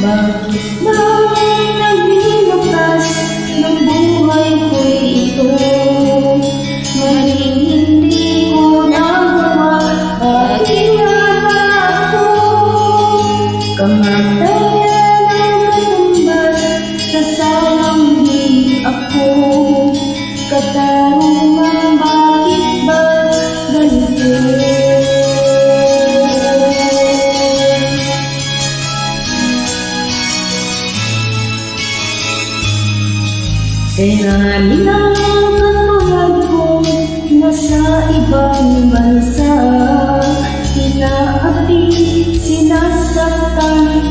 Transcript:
Bakit ba naging wakas ng buhay ko'y ito? Maling hindi ko nagawa, bakit nga ba ako? Kamatayan ang katumbas sa saranggi ako. Katarungan, bakit ba ganito? Kaya nilang katulad ko nasa ibang bansa, inaapi, sinasaktan,